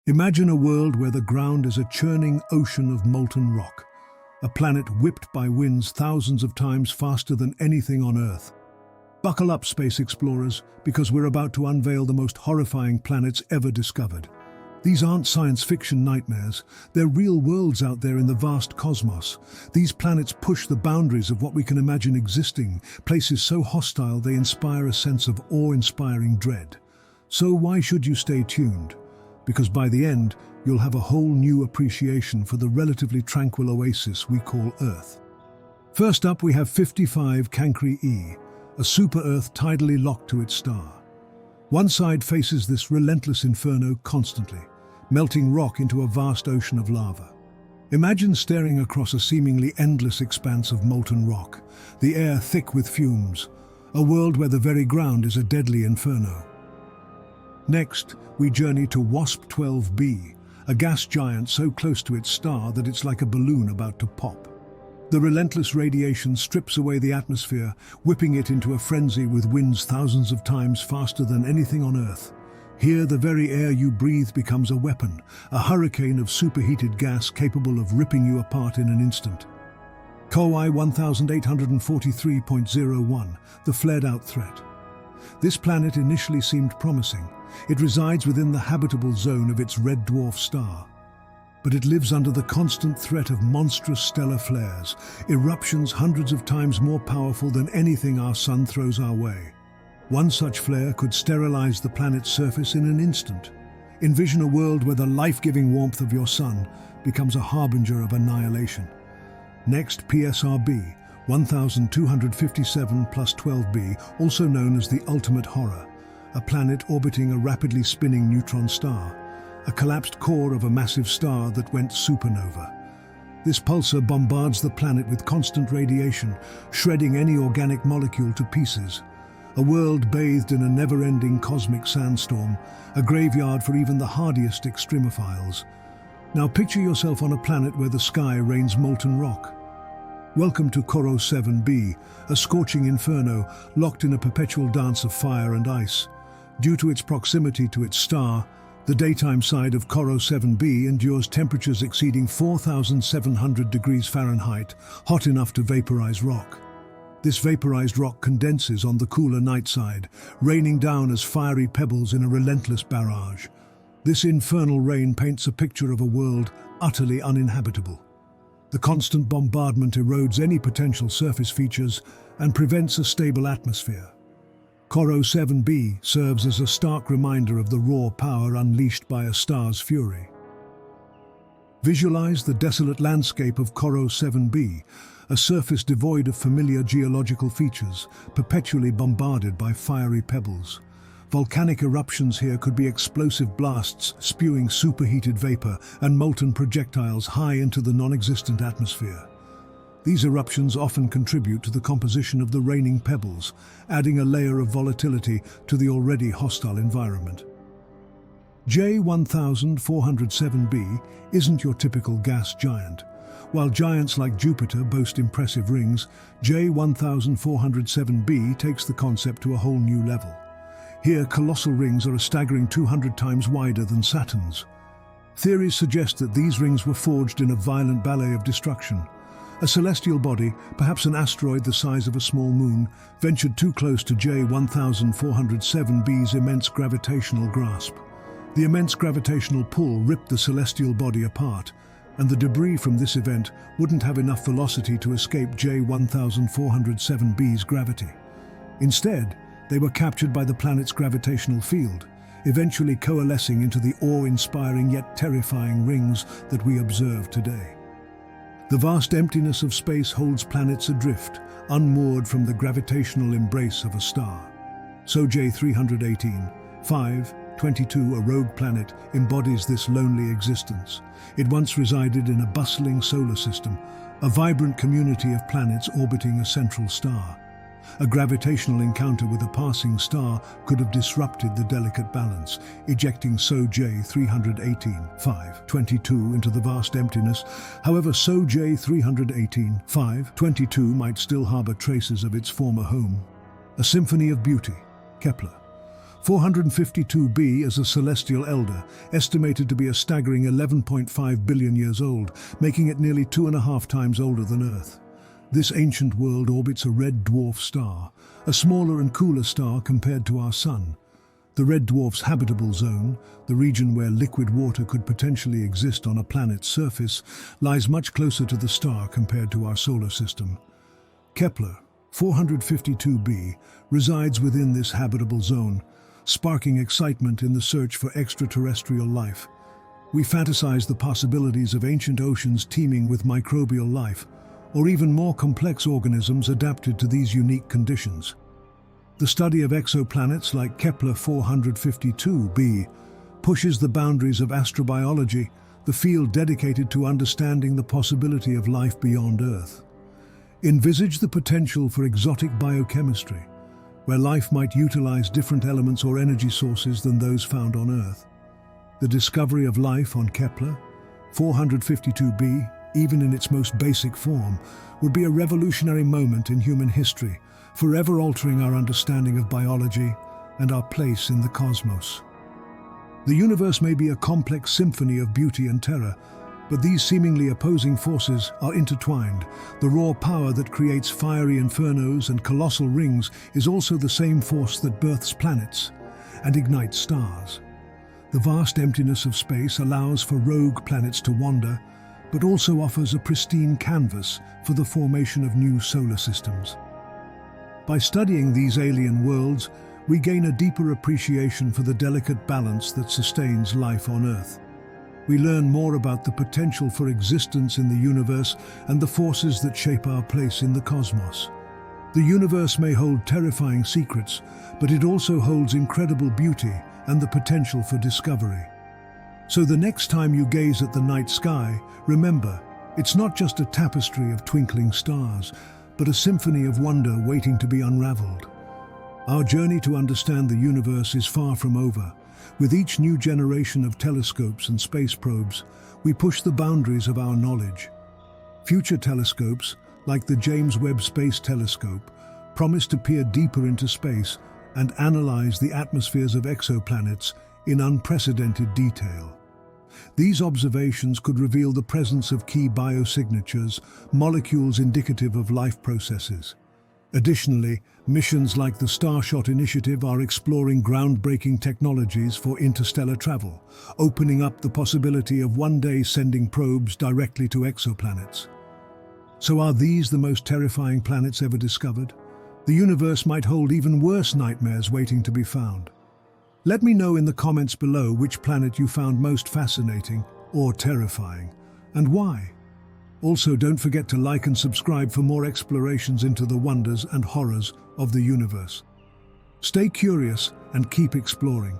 Imagine a world where the ground is a churning ocean of molten rock, a planet whipped by winds thousands of times faster than anything on Earth. Buckle up, space explorers, because we're about to unveil the most horrifying planets ever discovered. These aren't science fiction nightmares, they're real worlds out there in the vast cosmos. These planets push the boundaries of what we can imagine existing, places so hostile they inspire a sense of awe-inspiring dread. So why should you stay tuned? Because by the end, you'll have a whole new appreciation for the relatively tranquil oasis we call Earth. First up, we have 55 Cancri E, a super-Earth tidally locked to its star. One side faces this relentless inferno constantly, melting rock into a vast ocean of lava. Imagine staring across a seemingly endless expanse of molten rock, the air thick with fumes, a world where the very ground is a deadly inferno. Next, we journey to WASP-12b, a gas giant so close to its star that it's like a balloon about to pop. The relentless radiation strips away the atmosphere, whipping it into a frenzy with winds thousands of times faster than anything on Earth. Here, the very air you breathe becomes a weapon, a hurricane of superheated gas capable of ripping you apart in an instant. COI 1843.01, the flared-out threat. This planet initially seemed promising. It resides within the habitable zone of its red dwarf star. But it lives under the constant threat of monstrous stellar flares, eruptions hundreds of times more powerful than anything our sun throws our way. One such flare could sterilize the planet's surface in an instant. Envision a world where the life-giving warmth of your sun becomes a harbinger of annihilation. Next, PSRB, 1257 plus 12b, also known as the ultimate horror, a planet orbiting a rapidly spinning neutron star, a collapsed core of a massive star that went supernova. This pulsar bombards the planet with constant radiation, shredding any organic molecule to pieces. A world bathed in a never-ending cosmic sandstorm, a graveyard for even the hardiest extremophiles. Now picture yourself on a planet where the sky rains molten rock. Welcome to Coro 7b, a scorching inferno locked in a perpetual dance of fire and ice. Due to its proximity to its star, the daytime side of Coro 7b endures temperatures exceeding 4,700 degrees Fahrenheit, hot enough to vaporize rock. This vaporized rock condenses on the cooler night side, raining down as fiery pebbles in a relentless barrage. This infernal rain paints a picture of a world utterly uninhabitable. The constant bombardment erodes any potential surface features and prevents a stable atmosphere. Coro 7b serves as a stark reminder of the raw power unleashed by a star's fury. Visualize the desolate landscape of Coro 7b, a surface devoid of familiar geological features, perpetually bombarded by fiery pebbles. Volcanic eruptions here could be explosive blasts spewing superheated vapor and molten projectiles high into the non-existent atmosphere. These eruptions often contribute to the composition of the raining pebbles, adding a layer of volatility to the already hostile environment. J1407b isn't your typical gas giant. While giants like Jupiter boast impressive rings, J1407b takes the concept to a whole new level. Here, colossal rings are a staggering 200 times wider than Saturn's. Theories suggest that these rings were forged in a violent ballet of destruction. A celestial body, perhaps an asteroid the size of a small moon, ventured too close to J1407b's immense gravitational grasp. The immense gravitational pull ripped the celestial body apart, and the debris from this event wouldn't have enough velocity to escape J1407b's gravity. Instead, they were captured by the planet's gravitational field, eventually coalescing into the awe-inspiring yet terrifying rings that we observe today. The vast emptiness of space holds planets adrift, unmoored from the gravitational embrace of a star. So J318, 522, a rogue planet, embodies this lonely existence. It once resided in a bustling solar system, a vibrant community of planets orbiting a central star. A gravitational encounter with a passing star could have disrupted the delicate balance, ejecting SO-J 318 522 into the vast emptiness. However, SO-J 318 522 might still harbor traces of its former home. A symphony of beauty, Kepler. 452b is a celestial elder, estimated to be a staggering 11.5 billion years old, making it nearly 2.5 times older than Earth. This ancient world orbits a red dwarf star, a smaller and cooler star compared to our Sun. The red dwarf's habitable zone, the region where liquid water could potentially exist on a planet's surface, lies much closer to the star compared to our solar system. Kepler, 452b, resides within this habitable zone, sparking excitement in the search for extraterrestrial life. We fantasize the possibilities of ancient oceans teeming with microbial life, or even more complex organisms adapted to these unique conditions. The study of exoplanets like Kepler 452b pushes the boundaries of astrobiology, the field dedicated to understanding the possibility of life beyond Earth. Envisage the potential for exotic biochemistry, where life might utilize different elements or energy sources than those found on Earth. The discovery of life on Kepler 452b, even in its most basic form, would be a revolutionary moment in human history, forever altering our understanding of biology and our place in the cosmos. The universe may be a complex symphony of beauty and terror, but these seemingly opposing forces are intertwined. The raw power that creates fiery infernos and colossal rings is also the same force that births planets and ignites stars. The vast emptiness of space allows for rogue planets to wander, but also offers a pristine canvas for the formation of new solar systems. By studying these alien worlds, we gain a deeper appreciation for the delicate balance that sustains life on Earth. We learn more about the potential for existence in the universe and the forces that shape our place in the cosmos. The universe may hold terrifying secrets, but it also holds incredible beauty and the potential for discovery. So the next time you gaze at the night sky, remember, it's not just a tapestry of twinkling stars, but a symphony of wonder waiting to be unraveled. Our journey to understand the universe is far from over. With each new generation of telescopes and space probes, we push the boundaries of our knowledge. Future telescopes, like the James Webb Space Telescope, promise to peer deeper into space and analyze the atmospheres of exoplanets in unprecedented detail. These observations could reveal the presence of key biosignatures, molecules indicative of life processes. Additionally, missions like the Starshot initiative are exploring groundbreaking technologies for interstellar travel, opening up the possibility of one day sending probes directly to exoplanets. So are these the most terrifying planets ever discovered? The universe might hold even worse nightmares waiting to be found. Let me know in the comments below which planet you found most fascinating or terrifying, and why. Also, don't forget to like and subscribe for more explorations into the wonders and horrors of the universe. Stay curious and keep exploring.